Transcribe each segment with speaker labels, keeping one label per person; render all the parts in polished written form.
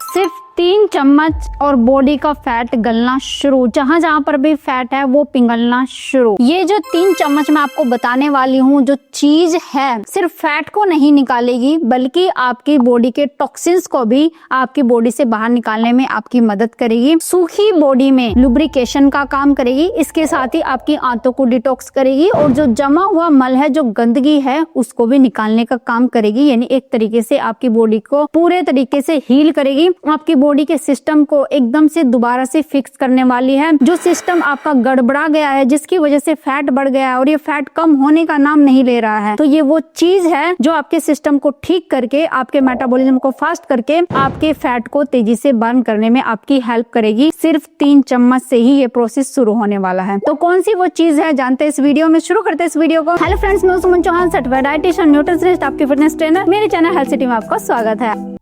Speaker 1: सिर्फ 3 चम्मच और बॉडी का फैट गलना शुरू। जहां जहां पर भी फैट है वो पिघलना शुरू। ये जो 3 चम्मच मैं आपको बताने वाली हूँ जो चीज है, सिर्फ फैट को नहीं निकालेगी बल्कि आपकी बॉडी के टॉक्सिन्स को भी आपकी बॉडी से बाहर निकालने में आपकी मदद करेगी। सूखी बॉडी में लुब्रिकेशन का काम करेगी। इसके साथ ही आपकी आंतों को डिटॉक्स करेगी और जो जमा हुआ मल है, जो गंदगी है, उसको भी निकालने का काम करेगी। यानी एक तरीके से आपकी बॉडी को पूरे तरीके से हील करेगी। आपकी बॉडी के सिस्टम को एकदम से दोबारा से फिक्स करने वाली है। जो सिस्टम आपका गड़बड़ा गया है, जिसकी वजह से फैट बढ़ गया है और ये फैट कम होने का नाम नहीं ले रहा है, तो ये वो चीज है जो आपके सिस्टम को ठीक करके, आपके मेटाबॉलिज्म को फास्ट करके आपके फैट को तेजी से बर्न करने में आपकी हेल्प करेगी। सिर्फ 3 चम्मच से ही ये प्रोसेस शुरू होने वाला है। तो कौन सी वो चीज है जानते हैं इस वीडियो में। शुरू करते हैं इस वीडियो को। हेलो फ्रेंड्स, मैं सुमन चौहान, सर्टिफाइड डाइटिशियन, न्यूट्रिशनिस्ट, आपकी फिटनेस ट्रेनर। मेरे चैनल हेल्थ सिटी में आपका स्वागत है।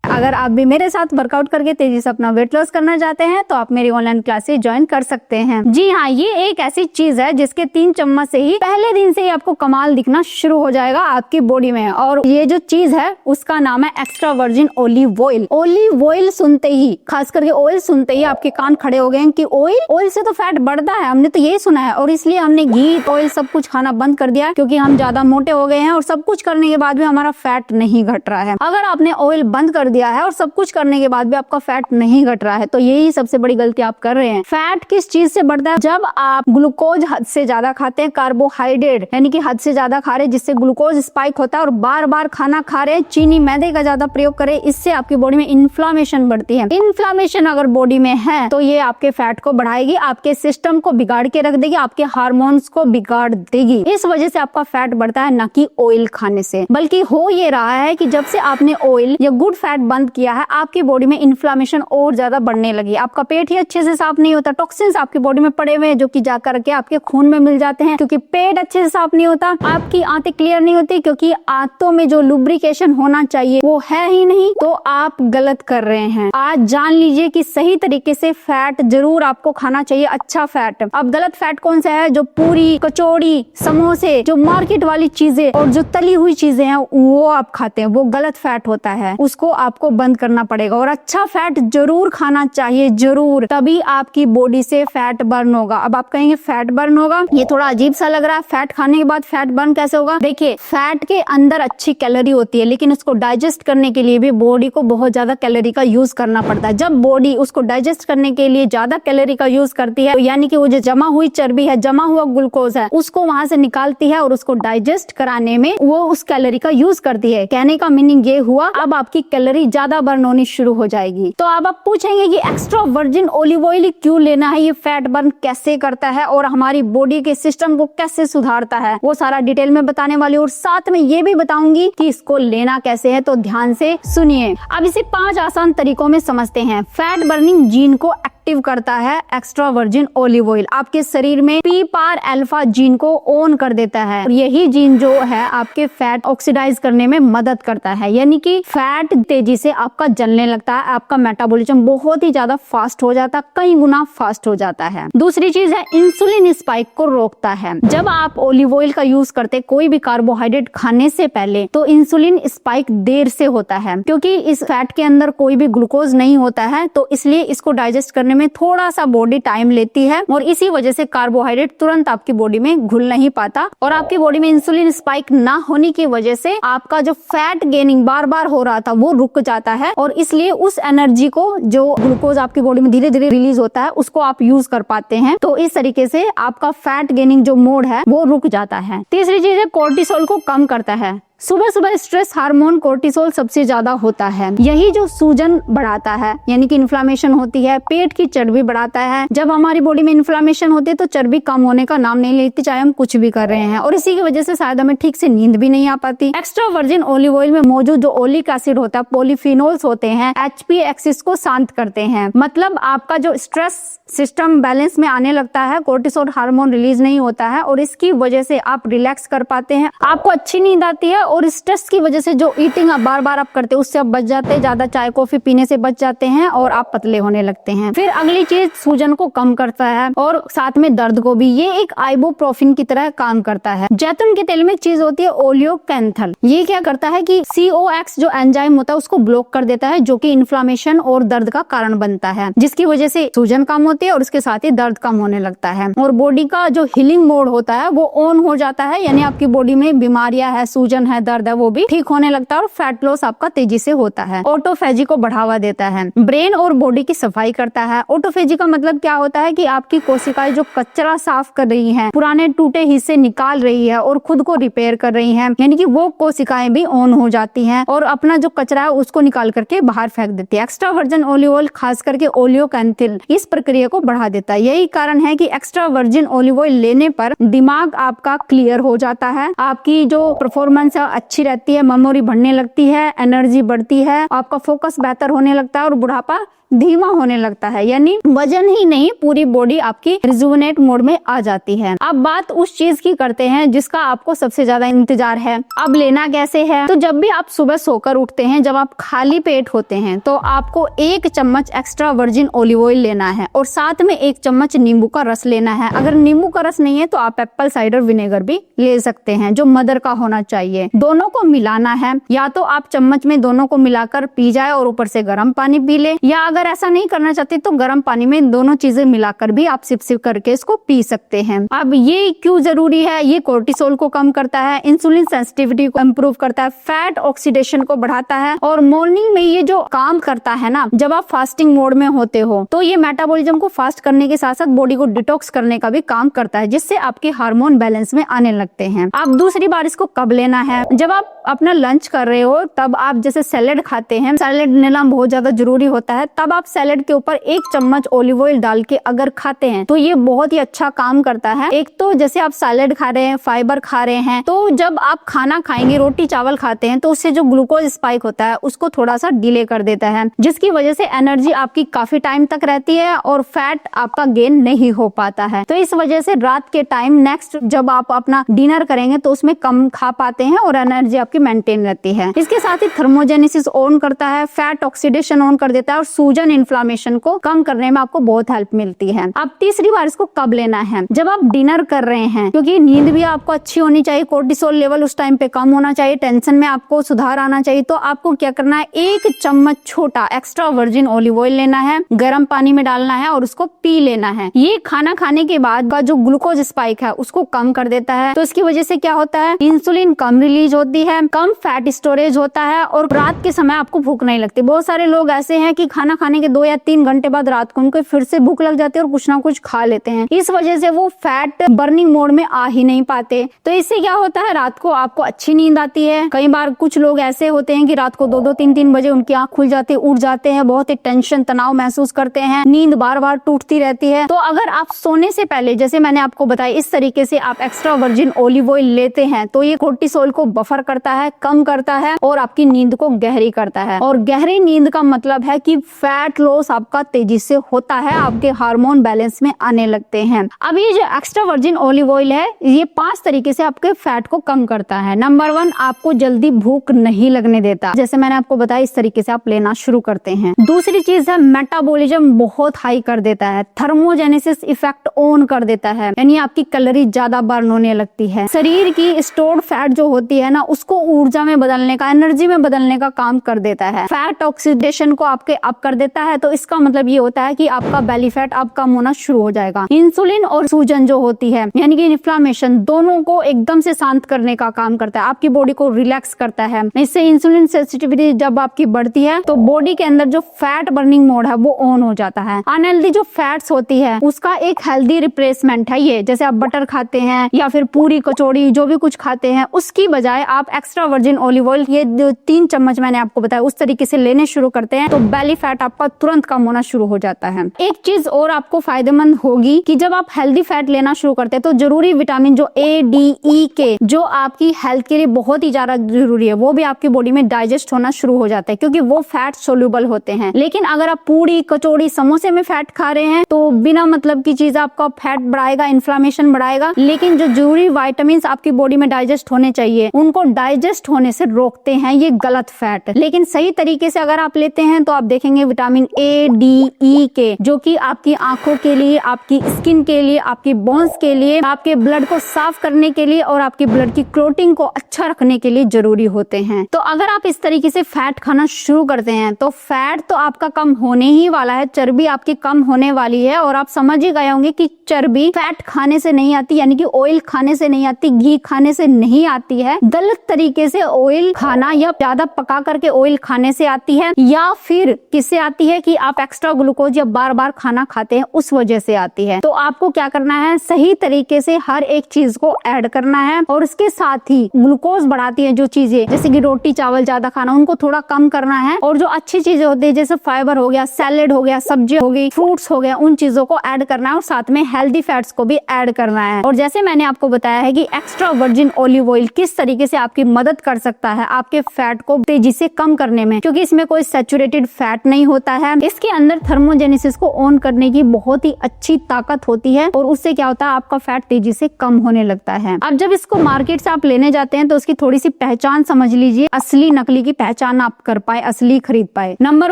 Speaker 1: अगर आप भी मेरे साथ वर्कआउट करके तेजी से अपना वेट लॉस करना चाहते हैं तो आप मेरी ऑनलाइन क्लासेस ज्वाइन कर सकते हैं। जी हाँ, ये एक ऐसी चीज है जिसके 3 चम्मच से ही पहले दिन से ही आपको कमाल दिखना शुरू हो जाएगा आपकी बॉडी में। और ये जो चीज है उसका नाम है extra virgin olive oil. Olive oil सुनते ही, खास करके ऑयल सुनते ही आपके कान खड़े हो गए हैं कि ऑयल से तो फैट बढ़ता है, हमने तो यही सुना है और इसलिए हमने घी, ऑयल सब कुछ खाना बंद कर दिया क्योंकि हम ज्यादा मोटे हो गए हैं और सब कुछ करने के बाद भी हमारा फैट नहीं घट रहा है। अगर आपने ऑयल बंद कर दिया है और सब कुछ करने के बाद भी आपका फैट नहीं घट रहा है तो यही सबसे बड़ी गलती आप कर रहे हैं। फैट किस चीज से बढ़ता है? जब आप ग्लूकोज हद से ज्यादा खाते हैं, कार्बोहाइड्रेट यानी कि हद से ज्यादा खा रहे हैं जिससे ग्लूकोज स्पाइक होता है, और बार बार खाना खा रहे हैं, चीनी मैदे का ज्यादा प्रयोग करें, इससे आपकी बॉडी में इन्फ्लामेशन बढ़ती है। इन्फ्लामेशन अगर बॉडी में है तो ये आपके फैट को बढ़ाएगी, आपके सिस्टम को बिगाड़ के रख देगी, आपके हार्मोन्स को बिगाड़ देगी। इस वजह से आपका फैट बढ़ता है, न कि ऑयल खाने से। बल्कि हो ये रहा है कि जब से आपने ऑयल या गुड फैट बंद किया है, आपकी बॉडी में इन्फ्लामेशन और ज्यादा बढ़ने लगी। आपका पेट ही अच्छे से साफ नहीं होता, टॉक्सिन्स आपकी बॉडी में पड़े हुए हैं जो कि जाकर के आपके खून में मिल जाते हैं। क्योंकि पेट अच्छे से साफ नहीं होता, आपकी आंतें क्लियर नहीं होती, क्योंकि आंतों में जो लुब्रिकेशन होना चाहिए वो है ही नहीं, तो आप गलत कर रहे हैं। आज जान लीजिए कि सही तरीके से फैट जरूर आपको खाना चाहिए, अच्छा फैट। अब गलत फैट कौन सा है? जो पूरी, कचौड़ी, समोसे, जो मार्केट वाली चीजें और जो तली हुई चीजें हैं वो आप खाते हैं, वो गलत फैट होता है, उसको आपको बंद करना पड़ेगा। और अच्छा फैट जरूर खाना चाहिए, जरूर, तभी आपकी बॉडी से फैट बर्न होगा। अब आप कहेंगे फैट बर्न होगा, ये थोड़ा अजीब सा लग रहा है, फैट खाने के बाद फैट बर्न कैसे होगा? देखिए, फैट के अंदर अच्छी कैलोरी होती है, लेकिन उसको डाइजेस्ट करने के लिए भी बॉडी को बहुत ज्यादा कैलोरी का यूज करना पड़ता है। जब बॉडी उसको डाइजेस्ट करने के लिए ज्यादा कैलोरी का यूज करती है तो यानी कि वो जो जमा हुई चर्बी है, जमा हुआ ग्लूकोज है, उसको वहां से निकालती है और उसको डाइजेस्ट कराने में वो उस कैलोरी का यूज करती है। कहने का मीनिंग ये हुआ, अब आपकी कैलोरी ज्यादा बर्न होनी शुरू हो जाएगी। तो अब आप पूछेंगे कि एक्स्ट्रा वर्जिन ओलिव ऑयल क्यों लेना है, ये फैट बर्न कैसे करता है और हमारी बॉडी के सिस्टम को कैसे सुधारता है, वो सारा डिटेल में बताने वाली हूँ। और साथ में ये भी बताऊंगी कि इसको लेना कैसे है, तो ध्यान से सुनिए। अब इसे 5 आसान तरीकों में समझते हैं। फैट बर्निंग जीन को एक्टिव करता है एक्स्ट्रा वर्जिन ओलिव ऑयल। आपके शरीर में PPAR अल्फा जीन को ऑन कर देता है और यही जीन जो है आपके फैट ऑक्सीडाइज करने में मदद करता है, यानी कि फैट तेजी से आपका जलने लगता है, आपका मेटाबॉलिज्म बहुत ही ज्यादा फास्ट हो जाता है, कई गुना फास्ट हो जाता है। दूसरी चीज है इंसुलिन स्पाइक को रोकता है। जब आप ओलिव ऑयल का यूज करते कोई भी कार्बोहाइड्रेट खाने से पहले तो इंसुलिन स्पाइक देर से होता है, क्योंकि इस फैट के अंदर कोई भी ग्लूकोज नहीं होता है, तो इसलिए इसको डाइजेस्ट करने में थोड़ा सा बॉडी टाइम लेती है और इसी वजह से कार्बोहाइड्रेट तुरंत आपकी बॉडी में घुल नहीं पाता और आपकी बॉडी में इंसुलिन स्पाइक ना होने की वजह से आपका जो फैट गेनिंग बार बार हो रहा था वो रुक जाता है और इसलिए उस एनर्जी को, जो ग्लूकोज आपकी बॉडी में धीरे धीरे रिलीज होता है, उसको आप यूज कर पाते हैं। तो इस तरीके से आपका फैट गेनिंग जो मोड है वो रुक जाता है। तीसरी चीज है कोर्टिसोल को कम करता है। सुबह सुबह स्ट्रेस हार्मोन कोर्टिसोल सबसे ज्यादा होता है, यही जो सूजन बढ़ाता है, यानी कि इन्फ्लामेशन होती है, पेट की चर्बी बढ़ाता है। जब हमारी बॉडी में इन्फ्लामेशन होती है तो चर्बी कम होने का नाम नहीं लेती, चाहे हम कुछ भी कर रहे हैं, और इसी की वजह से शायद हमें ठीक से नींद भी नहीं आ पाती। एक्स्ट्रा वर्जिन ओलिव ऑयल में मौजूद जो ओलिक एसिड होता है, पॉलीफिनोल्स होते हैं, HP एक्सिस को शांत करते हैं। मतलब आपका जो स्ट्रेस सिस्टम बैलेंस में आने लगता है, कोर्टिसोल हार्मोन रिलीज नहीं होता है और इसकी वजह से आप रिलैक्स कर पाते हैं, आपको अच्छी नींद आती है और स्ट्रेस की वजह से जो ईटिंग आप बार बार आप करते हैं उससे आप बच जाते हैं, ज्यादा चाय कॉफी पीने से बच जाते हैं और आप पतले होने लगते हैं। फिर अगली चीज सूजन को कम करता है और साथ में दर्द को भी, ये एक आइबोप्रोफिन की तरह काम करता है। जैतून के तेल में एक चीज होती है ओलियोकैंथल, ये क्या करता है कि COX जो एंजाइम होता है उसको ब्लॉक कर देता है, जो कि इन्फ्लामेशन और दर्द का कारण बनता है, जिसकी वजह से सूजन कम होती है और उसके साथ ही दर्द कम होने लगता है और बॉडी का जो हीलिंग मोड होता है वो ऑन हो जाता है, यानी आपकी बॉडी में बीमारियां है, सूजन है, दर्द है, वो भी ठीक होने लगता है और फैट लॉस आपका तेजी से होता है। ऑटोफेजी को बढ़ावा देता है, ब्रेन और बॉडी की सफाई करता है। ऑटोफेजी का मतलब क्या होता है कि आपकी कोशिकाएं जो कचरा साफ कर रही हैं, पुराने टूटे हिस्से निकाल रही है और खुद को रिपेयर कर रही हैं, यानी कि वो कोशिकाएं भी ऑन हो जाती हैं और अपना जो कचरा है उसको निकाल करके बाहर फेंक देती है। एक्स्ट्रा वर्जिन ऑलिव ऑयल खास करके ओलियोकैंथल इस प्रक्रिया को बढ़ा देता है। यही कारण है कि एक्स्ट्रा वर्जिन ऑलिव ऑयल लेने पर दिमाग आपका क्लियर हो जाता है, आपकी जो परफॉर्मेंस है अच्छी रहती है, मेमोरी बढ़ने लगती है, एनर्जी बढ़ती है, आपका फोकस बेहतर होने लगता है और बुढ़ापा धीमा होने लगता है, यानी वजन ही नहीं पूरी बॉडी आपकी रिजुवनेट मोड में आ जाती है। अब बात उस चीज की करते हैं जिसका आपको सबसे ज्यादा इंतजार है। अब लेना कैसे है? तो जब भी आप सुबह सोकर उठते हैं, जब आप खाली पेट होते हैं, तो आपको 1 चम्मच एक्स्ट्रा वर्जिन ऑलिव ऑयल लेना है और साथ में 1 चम्मच नींबू का रस लेना है। अगर नींबू का रस नहीं है तो आप एप्पल साइडर विनेगर भी ले सकते हैं, जो मदर का होना चाहिए। दोनों को मिलाना है, या तो आप चम्मच में दोनों को मिलाकर पी जाए और ऊपर से गर्म पानी पी ले, या अगर ऐसा नहीं करना चाहते तो गर्म पानी में दोनों चीजें मिलाकर भी आप सिप सिप करके इसको पी सकते हैं। अब ये क्यों जरूरी है? ये कोर्टिसोल को कम करता है, इंसुलिन सेंसिटिविटी को इम्प्रूव करता है, फैट ऑक्सीडेशन को बढ़ाता है और मॉर्निंग में ये जो काम करता है ना, जब आप फास्टिंग मोड में होते हो तो ये मेटाबॉलिज्म को फास्ट करने के साथ साथ बॉडी को डिटॉक्स करने का भी काम करता है, जिससे आपके हार्मोन बैलेंस में आने लगते हैं। अब दूसरी बार इसको कब लेना है? जब आप अपना लंच कर रहे हो, तब आप जैसे सैलेड खाते हैं, सैलेड लेना बहुत ज्यादा जरूरी होता है, तब आप सैलेड के ऊपर 1 चम्मच ऑलिव ऑयल डाल के अगर खाते हैं तो ये बहुत ही अच्छा काम करता है। एक तो जैसे आप सैलेड खा रहे हैं, फाइबर खा रहे हैं, तो जब आप खाना खाएंगे, रोटी चावल खाते हैं, तो उससे जो ग्लूकोज स्पाइक होता है उसको थोड़ा सा डिले कर देता है, जिसकी वजह से एनर्जी आपकी काफी टाइम तक रहती है और फैट आपका गेन नहीं हो पाता है। तो इस वजह से रात के टाइम नेक्स्ट जब आप अपना डिनर करेंगे तो उसमें कम खा पाते हैं और एनर्जी आपकी मेंटेन रहती है। इसके साथ ही थर्मोजेनेसिस ऑन करता है, फैट ऑक्सीडेशन ऑन कर देता है और सूजन इन्फ्लामेशन को कम करने में आपको बहुत हेल्प मिलती है। अब तीसरी बार इसको कब लेना है? जब आप डिनर कर रहे हैं, क्योंकि नींद भी आपको अच्छी होनी चाहिए, कोर्टिसोल लेवल उस टाइम पे कम होना चाहिए, टेंशन में आपको सुधार आना चाहिए। तो आपको क्या करना है? 1 चम्मच छोटा एक्स्ट्रा वर्जिन ऑलिव ऑयल लेना है, गर्म पानी में डालना है और उसको पी लेना है। ये खाना खाने के बाद का जो ग्लूकोज स्पाइक है उसको कम कर देता है। तो इसकी वजह से क्या होता है? इंसुलिन कम रिलीज होती है, कम फैट स्टोरेज होता है और रात के समय आपको भूख नहीं लगती। बहुत सारे लोग ऐसे हैं कि खाना खाने के 2 या 3 घंटे बाद रात को उनको फिर से भूख लग जाती है और कुछ ना कुछ खा लेते हैं। इस वजह से वो फैट बर्निंग मोड में आ ही नहीं पाते। तो इससे क्या होता है? रात को आपको अच्छी नींद आती है। कई बार कुछ लोग ऐसे होते हैं कि रात को 2-2, 3-3 बजे उनकी आंख खुल जाती है, उठ जाते हैं, बहुत ही टेंशन तनाव महसूस करते हैं, नींद बार बार टूटती रहती है। तो अगर आप सोने से पहले, जैसे मैंने आपको बताया, इस तरीके से आप एक्स्ट्रा वर्जिन ऑलिव ऑयल लेते हैं तो ये कोर्टिसोल को बफर करता है, कम करता है और आपकी नींद को गहरी करता है। और गहरी नींद का मतलब है कि फैट लॉस आपका तेजी से होता है, आपके हार्मोन बैलेंस में आने लगते हैं। अब ये जो एक्स्ट्रा वर्जिन ऑलिव ऑयल है, ये 5 तरीके से आपके फैट को कम करता है। नंबर 1, आपको जल्दी भूख नहीं लगने देता। जैसे मैंने आपको बताया, इस तरीके से आप लेना शुरू करते हैं। दूसरी चीज है, मेटाबॉलिज्म बहुत हाई कर देता है, थर्मोजेनेसिस इफेक्ट ऑन कर देता है, यानी आपकी कैलोरी ज्यादा बर्न होने लगती है। शरीर की स्टोर्ड फैट जो होती है ना, उसको ऊर्जा में बदलने का, एनर्जी में बदलने का काम कर देता है। फैट ऑक्सीडेशन को आपके अप कर देता है। तो इसका मतलब ये होता है कि आपका बेली फैट अब कम होना शुरू हो जाएगा। इंसुलिन और सूजन जो होती है, यानी कि इन्फ्लामेशन, दोनों को एकदम से शांत करने का काम करता है, आपकी बॉडी को रिलैक्स करता है। इससे इंसुलिन सेंसिटिविटी जब आपकी बढ़ती है तो बॉडी के अंदर जो फैट बर्निंग मोड है वो ऑन हो जाता है। अनहेल्दी जो फैट्स होती है उसका एक हेल्दी रिप्लेसमेंट है ये। जैसे आप बटर खाते हैं या फिर पूरी कचौड़ी जो भी कुछ खाते हैं, उसकी बजाय आप एक्स्ट्रा वर्जिन ऑलिव ऑयल, ये 3 चम्मच मैंने आपको बताया, उस तरीके से लेने शुरू करते हैं तो बेली फैट आपका तुरंत कम होना शुरू हो जाता है। एक चीज और आपको फायदेमंद होगी कि जब आप हेल्दी फैट लेना शुरू करते हैं तो जरूरी विटामिन जो A, D, E के, जो आपकी हेल्थ के लिए बहुत ही ज्यादा जरूरी है, वो भी आपकी बॉडी में डाइजेस्ट होना शुरू हो जाता है, क्योंकि वो फैट सोल्यूबल होते हैं। लेकिन अगर आप पूरी कचौड़ी समोसे में फैट खा रहे हैं तो बिना मतलब की चीज आपका फैट बढ़ाएगा, इन्फ्लामेशन बढ़ाएगा। लेकिन जो जरूरी विटामिन आपकी बॉडी में डाइजेस्ट होने चाहिए उनको डाइजेस्ट होने से रोकते हैं ये गलत फैट। लेकिन सही तरीके से अगर आप लेते हैं तो आप देखेंगे विटामिन ए, डी, ई के, जो कि आपकी आंखों के लिए, आपकी स्किन के लिए, आपकी बोन्स के लिए, आपके ब्लड को साफ करने के लिए और आपकी ब्लड की क्लोटिंग को अच्छा रखने के लिए जरूरी होते हैं। तो अगर आप इस तरीके से फैट खाना शुरू करते हैं तो फैट तो आपका कम होने ही वाला है, चर्बी आपकी कम होने वाली है। और आप समझ ही गए होंगे कि चर्बी फैट खाने से नहीं आती, यानी कि ऑयल खाने से नहीं आती, घी खाने से नहीं आती है। गलत तरीके से ऑयल खाना या ज्यादा पका करके ऑयल खाने से आती है, या फिर किससे आती है कि आप एक्स्ट्रा ग्लूकोज या बार बार खाना खाते हैं उस वजह से आती है। तो आपको क्या करना है, सही तरीके से हर एक चीज को ऐड करना है। और उसके साथ ही ग्लूकोज बढ़ाती है जो चीजें, जैसे कि रोटी चावल ज्यादा खाना, उनको थोड़ा कम करना है। और जो अच्छी चीजें होती है जैसे फाइबर हो गया, सैलेड हो गया, सब्जी हो गई, फ्रूट्स हो गया, उन चीजों को ऐड करना है। और साथ में हेल्दी फैट्स को भी ऐड करना है। और जैसे मैंने आपको बताया है कि एक्स्ट्रा वर्जिन ऑलिव ऑयल किस तरीके से आपकी मदद कर सकता है आपके फैट को तेजी से कम करने में, क्योंकि इसमें कोई सैचुरेटेड फैट नहीं होता है। इसके अंदर थर्मोजेनेसिस को ऑन करने की बहुत ही अच्छी ताकत होती है और उससे क्या होता है, आपका फैट तेजी से कम होने लगता है। अब जब इसको मार्केट से आप लेने जाते हैं तो उसकी थोड़ी सी पहचान समझ लीजिए, असली नकली की पहचान आप कर पाए, असली खरीद पाए। नंबर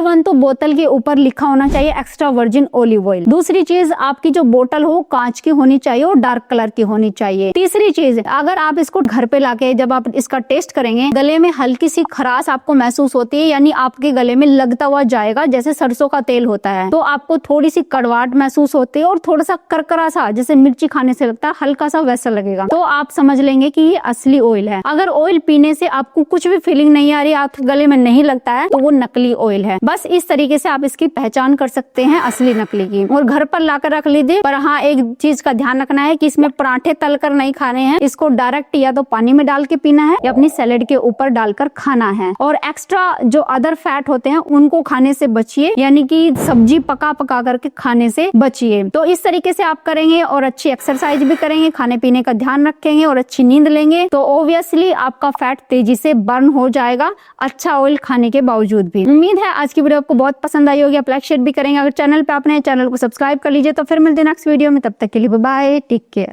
Speaker 1: 1 तो बोतल के ऊपर लिखा होना चाहिए एक्स्ट्रा वर्जिन ऑलिव ऑयल। दूसरी चीज, आपकी जो बोतल हो कांच की होनी चाहिए और डार्क कलर की होनी चाहिए। तीसरी चीज, अगर आप इसको घर पे लाके जब आप इसका टेस्ट करेंगे, गले में हल्की सी खराश आपको महसूस होती है, यानी आपके गले में लगता हुआ जाएगा जैसे सरसों का तेल होता है, तो आपको थोड़ी सी कड़वाहट महसूस होती है और थोड़ा सा करकरा सा जैसे मिर्ची खाने से लगता है, हल्का सा वैसा लगेगा, तो आप समझ लेंगे कि ये असली ऑयल है। अगर ऑयल पीने से आपको कुछ भी फीलिंग नहीं आ रही, आपके गले में नहीं लगता है, तो वो नकली ऑयल है। बस इस तरीके से आप इसकी पहचान कर सकते हैं असली नकली की। और घर पर लाकर रख लीजिए, पर हाँ एक चीज का ध्यान रखना है कि इसमें पराठे तलकर नहीं खाने हैं। इसको डायरेक्ट या तो पानी में डाल के पीना है या अपनी सैलेड के ऊपर डालकर खाना है। और एक्स्ट्रा जो अदर फैट होते हैं उनको खाने से बचिए, यानी कि सब्जी पका पका करके खाने से बचिए। तो इस तरीके से आप करेंगे और अच्छी एक्सरसाइज भी करेंगे, खाने पीने का ध्यान रखेंगे और अच्छी नींद लेंगे, तो ऑब्वियसली आपका फैट तेजी से बर्न हो जाएगा, अच्छा ऑयल खाने के बावजूद भी। उम्मीद है आज की वीडियो आपको बहुत पसंद आई होगी। आप लाइक शेयर भी करेंगे। अगर चैनल पे आपने चैनल को सब्सक्राइब कर लीजिए। तो फिर मिलते हैं नेक्स्ट वीडियो में, तब तक के लिए बाय बाय, टेक केयर।